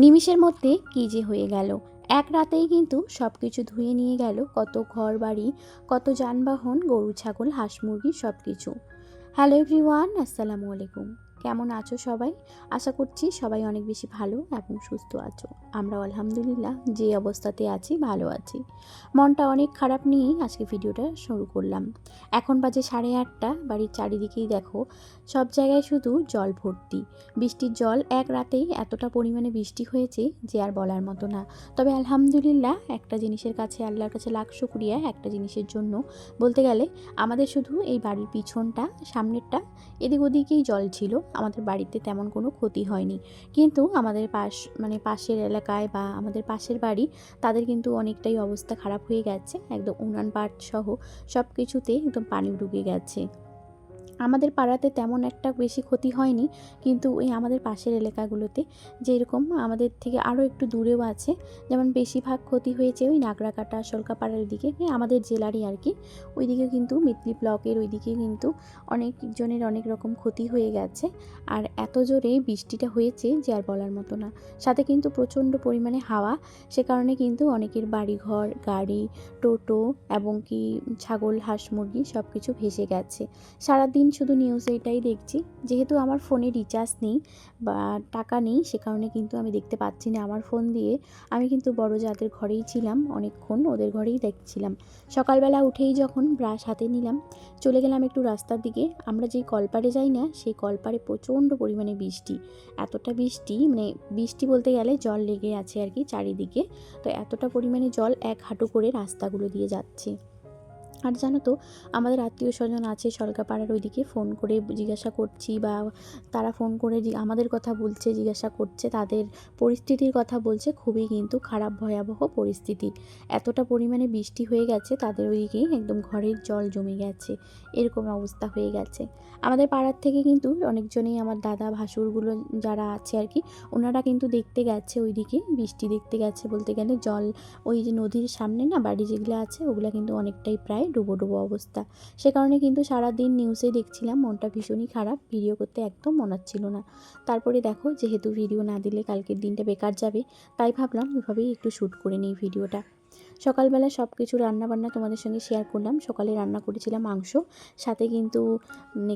নিমিষের মধ্যে কী যে হয়ে গেল। এক রাতেই কিন্তু সব কিছু ধুয়ে নিয়ে গেল, কত ঘর বাড়ি, কত যানবাহন, গরু ছাগল, হাঁস মুরগি সব কিছু। হ্যালো এভরিওয়ান, আসসালামু আলাইকুম। কেমন আছো সবাই? আশা করছি সবাই অনেক বেশি ভালো এবং সুস্থ আছো। আমরাও আলহামদুলিল্লাহ যে অবস্থাতে আছি ভালো আছি। মনটা অনেক খারাপ নিয়েই আজকে ভিডিওটা শুরু করলাম। এখন বাজে 8:30। বাড়ির চারিদিকেই দেখো সব জায়গায় শুধু জল ভর্তি। বৃষ্টির জল এক রাতেই এতটা পরিমাণে বৃষ্টি হয়েছে যে আর বলার মতো না। তবে আলহামদুলিল্লাহ একটা জিনিসের কাছে, আল্লাহর কাছে লাখ শুকরিয়া, একটা জিনিসের জন্য বলতে গেলে আমাদের শুধু এই বাড়ির পিছনটা, সামনেরটা, এদিক ওদিকেই জল ছিল। আমাদের বাড়িতে তেমন কোনো ক্ষতি হয়নি, কিন্তু আমাদের পাশের এলাকায় বা আমাদের পাশের বাড়ি, তাদের কিন্তু অনেকটাই অবস্থা খারাপ হয়ে গেছে। একদম উনান পাট সহ সব কিছুতে একদম পানি ঢুকে গেছে। আমাদের পাড়াতে তেমন একটা বেশি ক্ষতি হয়নি, কিন্তু ওই আমাদের পাশের এলাকাগুলোতে, যেরকম আমাদের থেকে আরও একটু দূরেও আছে, যেমন বেশিরভাগ ক্ষতি হয়েছে ওই নাগরাকাটা, সলকাপাড়ার দিকে, আমাদের জেলারই আর কি। ওইদিকে কিন্তু মিতলি ব্লকের ওইদিকে কিন্তু অনেকজনের অনেক রকম ক্ষতি হয়ে গেছে। আর এত জোরে বৃষ্টিটা হয়েছে যে আর বলার মতো না। সাথে কিন্তু প্রচণ্ড পরিমাণে হাওয়া, সে কারণে কিন্তু অনেকের বাড়িঘর, গাড়ি, টোটো এবং কি ছাগল, হাঁস মুরগি সব কিছু ভেসে গেছে। সারাদিন শুধু নিউজে এটাই দেখছি। যেহেতু আমার ফোনে রিচার্জ নেই বা টাকা নেই, সে কারণে কিন্তু আমি দেখতে পাচ্ছি না আমার ফোন দিয়ে। আমি কিন্তু বড় যাদের ঘরেই ছিলাম অনেকক্ষণ, ওদের ঘরেই দেখছিলাম। সকালবেলা উঠেই যখন ব্রাশ হাতে নিলাম, চলে গেলাম একটু রাস্তার দিকে। আমরা যেই কলপাড়ে যাই না, সেই কলপাড়ে প্রচণ্ড পরিমাণে বৃষ্টি। এতটা বৃষ্টি, বৃষ্টি বলতে গেলে জল লেগে আছে আর কি চারিদিকে। তো এতটা পরিমাণে জল এক হাঁটু করে রাস্তাগুলো দিয়ে যাচ্ছে। আর জানো তো, আমাদের আত্মীয় স্বজন আছে সরকাপাড়ার ওইদিকে, ফোন করে জিজ্ঞাসা করছি বা তারা ফোন করে আমাদের কথা বলছে, জিজ্ঞাসা করছে, তাদের পরিস্থিতির কথা বলছে। খুবই কিন্তু খারাপ, ভয়াবহ পরিস্থিতি। এতটা পরিমাণে বৃষ্টি হয়ে গেছে তাদের ওইদিকে, একদম ঘরের জল জমে গেছে, এরকম অবস্থা হয়ে গেছে। আমাদের পাড়ার থেকে কিন্তু অনেকজনেই, আমার দাদা ভাসুরগুলো যারা আছে আর কি, ওনারা কিন্তু দেখতে গেছে ওইদিকে, বৃষ্টি দেখতে গেছে। বলতে গেলে জল, ওই যে নদীর সামনে না বাড়ি যেগুলো আছে, ওগুলো কিন্তু অনেকটাই প্রায় ডুবো ডুবো অবস্থা। সে কারণে কিন্তু সারাদিন নিউজে দেখছিলাম, মনটা ভীষণই খারাপ, ভিডিও করতে একদম মন ছিল না। তারপরে দেখো, যেহেতু ভিডিও না দিলে কালকের দিনটা বেকার যাবে, তাই ভাবলাম এভাবেই একটু শ্যুট করে নিই ভিডিওটা। সকালবেলা সব কিছু রান্নাবান্না তোমাদের সঙ্গে শেয়ার করলাম। সকালে রান্না করেছিলাম মাংস, সাথে কিন্তু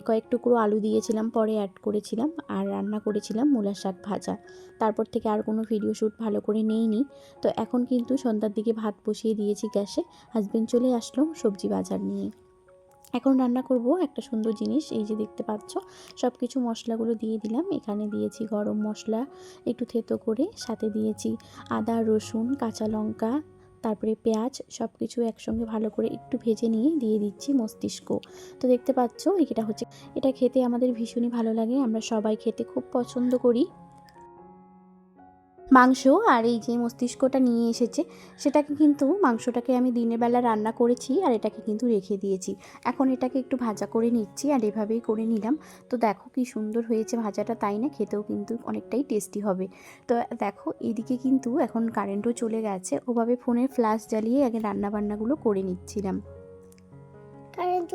কয়েক টুকরো আলু দিয়েছিলাম, পরে অ্যাড করেছিলাম, আর রান্না করেছিলাম মূলার শাক ভাজা। তারপর থেকে আর কোনো ভিডিও শ্যুট ভালো করে নেইনি। তো এখন কিন্তু সন্ধ্যার দিকে ভাত বসিয়ে দিয়েছি গ্যাসে। হাজবেন্ড চলে আসলো সবজি বাজার নিয়ে। এখন রান্না করব একটা সুন্দর জিনিস। এই যে দেখতে পাচ্ছ, সব কিছু মশলাগুলো দিয়ে দিলাম। এখানে দিয়েছি গরম মশলা একটু থেতো করে, সাথে দিয়েছি আদা, রসুন, কাঁচা লঙ্কা, তারপরে পেঁয়াজ, সব কিছু একসঙ্গে ভালো করে একটু ভেজে নিয়ে দিয়ে দিচ্ছি মস্তিষ্ক। তো দেখতে পাচ্ছ, এটা খেতে আমাদের ভীষণই ভালো লাগে, আমরা সবাই খেতে খুব পছন্দ করি মাংস। আর এই যে মস্তিষ্কটা নিয়ে এসেছে, মাংসটাকে আমি দিনের বেলা রান্না করেছি, আর এটাকে কিন্তু রেখে দিয়েছি। এখন এটাকে একটু ভাজা করে নিচ্ছি, আর এভাবেই করে নিলাম। তো দেখো কি সুন্দর হয়েছে ভাজাটা, তাই না? খেতেও কিন্তু অনেকটাই টেস্টি হবে। তো দেখো, এদিকে কিন্তু এখন কারেন্টও চলে গেছে। ওভাবে ফোনের ফ্ল্যাশ জ্বালিয়ে আগে রান্নাবান্নাগুলো করে নিচ্ছিলাম। কারেন্ট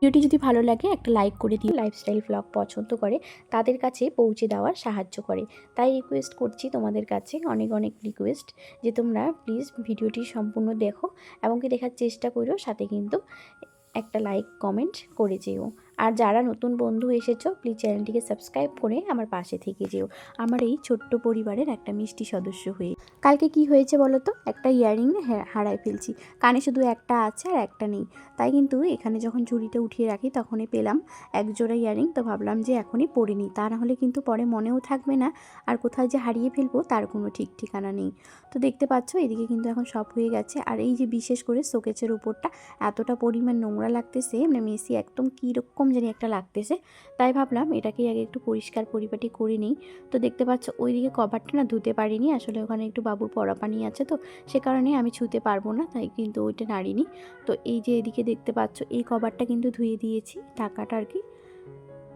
ভিডিওটি যদি ভালো লাগে একটা লাইক করে দিও। লাইফস্টাইল ব্লগ পছন্দ করে তাদের কাছে পৌঁছে দেওয়ার সাহায্য করে। তাই রিকোয়েস্ট করছি তোমাদের কাছে, অনেক অনেক রিকোয়েস্ট যে তোমরা প্লিজ ভিডিওটি সম্পূর্ণ দেখো এবং কি দেখার চেষ্টা করো, সাথে কিন্তু একটা লাইক কমেন্ট করে যেও। আর যারা নতুন বন্ধু এসেছো প্লিজ চ্যানেলটিকে সাবস্ক্রাইব করে আমার পাশে থেকে যেও, আমার এই ছোট্ট পরিবারের একটা মিষ্টি সদস্য হয়ে। কালকে কি হয়েছে বলো তো, একটা ইয়াররিং হারায় ফেলছি। কানে শুধু একটা আছে আর একটা নেই। তাই কিন্তু এখানে যখন ঝুড়িটা উঠিয়ে রাখি তখনই পেলাম এক জোড়া ইয়াররিং। তো ভাবলাম যে এখনই পরে নিই, তা না হলে কিন্তু পরে মনেও থাকবে না, আর কোথায় যে হারিয়ে ফেলবো তার কোনো ঠিক ঠিকানা নেই। তো দেখতে পাচ্ছ এদিকে কিন্তু এখন সব হয়ে গেছে। আর এই যে বিশেষ করে শোকেসের উপরটা এতটা পরিমাণ নোংরা লাগতেছে, মানে মেসি একদম কীরকম জানি একটা লাগতেছে। তাই ভাবলাম এটাকেই আগে একটু পরিষ্কার পরিপাটি করে নিই। তো দেখতে পাচ্ছ ওইদিকে কভারটা না ধুতে পারিনি, আসলে ওখানে একটু বাবুর পড়া পানি আছে, তো সে কারণে আমি ছুঁতে পারবো না, তাই কিন্তু ওইটা নাড়িনি। তো এই যে এদিকে দেখতে পাচ্ছ এই কভারটা কিন্তু ধুয়ে দিয়েছি, ঢাকাটা আর কি।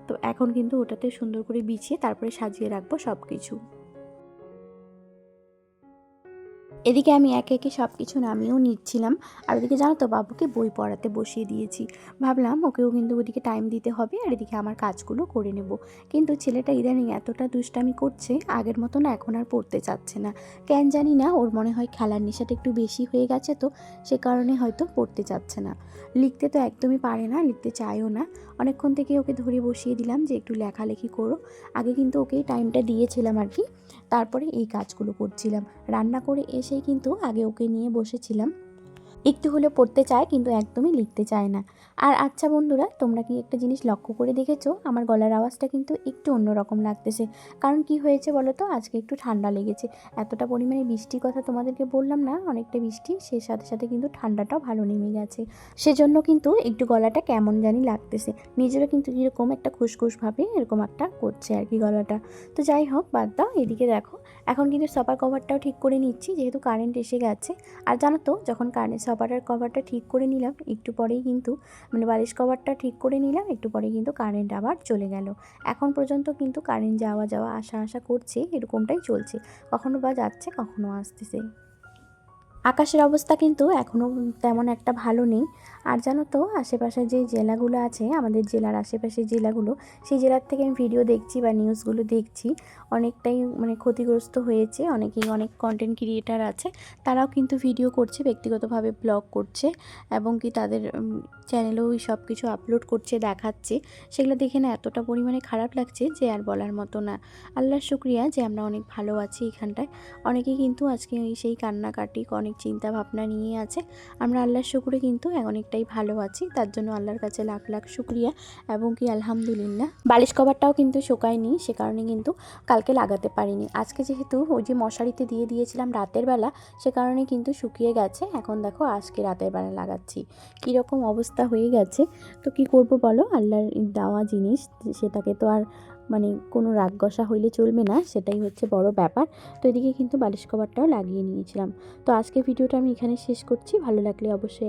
তো এখন কিন্তু ওটাতে সুন্দর করে বিছিয়ে তারপরে সাজিয়ে রাখবো সব কিছু। এদিকে আমি একে একে সব কিছু নামিয়েও নিচ্ছিলাম। আর ওদিকে জানো তো বাবুকে বই পড়াতে বসিয়ে দিয়েছি। ভাবলাম ওকেও কিন্তু ওদিকে টাইম দিতে হবে, আর এদিকে আমার কাজগুলো করে নেব। কিন্তু ছেলেটা ইদানিং এতটা দুষ্টামি করছে, আগের মতো না এখন আর পড়তে চাচ্ছে না। কেন জানি না, ওর মনে হয় খেলার নেশাটা একটু বেশি হয়ে গেছে, তো সে কারণে হয়তো পড়তে চাচ্ছে না। লিখতে তো একদমই পারে না, লিখতে চায়ও না। অনেকক্ষণ থেকে ওকে ধরে বসিয়ে দিলাম যে একটু লেখালেখি করো। আগে কিন্তু ওকেই টাইমটা দিয়েছিলাম আর কি, তারপরে এই কাজগুলো করছিলাম। রান্না করে এসেই কিন্তু আগে ওকে নিয়ে বসেছিলাম। একটু হলেও পড়তে চায় কিন্তু একদমই লিখতে চায় না। আর আচ্ছা বন্ধুরা, তোমরা কি একটা জিনিস লক্ষ্য করে দেখেছো, আমার গলার আওয়াজটা কিন্তু একটু অন্যরকম লাগতেছে। কারণ কি হয়েছে বলো তো, আজকে একটু ঠান্ডা লেগেছে। এতটা পরিমাণে বৃষ্টির কথা তোমাদেরকে বললাম না, অনেকটা বৃষ্টি, সেই সাথে সাথে কিন্তু ঠান্ডাটাও ভালো নেমে গেছে। সেজন্য কিন্তু একটু গলাটা কেমন জানি লাগতেছে, নিজেরও কিন্তু এরকম একটা খুসখুসভাবে এরকম একটা করছে আর কি গলাটা। তো যাই হোক, বাদ দাও। এদিকে দেখো এখন কিন্তু সোফার কভারটাও ঠিক করে নিচ্ছি, যেহেতু কারেন্ট এসে গেছে। আর জানো তো যখন সোফাটার কভারটা ঠিক করে নিলাম একটু পরেই কিন্তু, মানে বালিশ কভারটা ঠিক করে নিলাম একটু পরেই কিন্তু কারেন্ট আবার চলে গেল। এখন পর্যন্ত কিন্তু কারেন্ট যাওয়া যাওয়া আসা আসা করছে, এরকমটাই চলছে। কখনো বা যাচ্ছে কখনো আসতেছে। আকাশের অবস্থা কিন্তু এখনও তেমন একটা ভালো নেই। আর জানো তো আশেপাশে যে জেলাগুলো আছে, আমাদের জেলার আশেপাশের জেলাগুলো, সেই জেলার থেকে আমি ভিডিও দেখছি বা নিউজগুলো দেখছি, অনেকটাই মানে ক্ষতিগ্রস্ত হয়েছে। অনেকেই, অনেক কন্টেন্ট ক্রিয়েটার আছে, তারাও কিন্তু ভিডিও করছে, ব্যক্তিগতভাবে ব্লগ করছে এবং কি তাদের চ্যানেলেও ওই সব কিছু আপলোড করছে, দেখাচ্ছে। সেগুলো দেখে না এতটা পরিমাণে খারাপ লাগছে যে আর বলার মতো না। আল্লাহর শুকরিয়া যে আমরা অনেক ভালো আছি এখানটায়। অনেকেই কিন্তু আজকে সেই কান্নাকাটি, অনেক চিন্তা ভাবনা নিয়ে আছে। আমরা আল্লাহর শুকরে কিন্তু অনেকটাই ভালো আছি, তার জন্য আল্লাহর কাছে লাখ লাখ শুকরিয়া এবং কি আলহামদুলিল্লাহ। বালিশ কভারটাও কিন্তু শুকায়নি, সে কারণে কিন্তু কালকে লাগাতে পারিনি। আজকে যেহেতু ওই যে মশারিতে দিয়ে দিয়েছিলাম রাতের বেলা, সে কারণে কিন্তু শুকিয়ে গেছে। এখন দেখো আজকে রাতের বেলা লাগাচ্ছি, কীরকম অবস্থা হয়ে গেছে। তো কি করব বলো, আল্লাহর দেওয়া জিনিস, সেটাকে তো আর মানে কোনো রাগ গসা হইলে চলবে না, সেটাই হচ্ছে বড় ব্যাপার। তো এদিকে কিন্তু বালিশ কভারটাও লাগিয়ে নিয়েছিলাম। তো আজকে ভিডিওটা আমি এখানে শেষ করছি, ভালো লাগলে অবশ্যই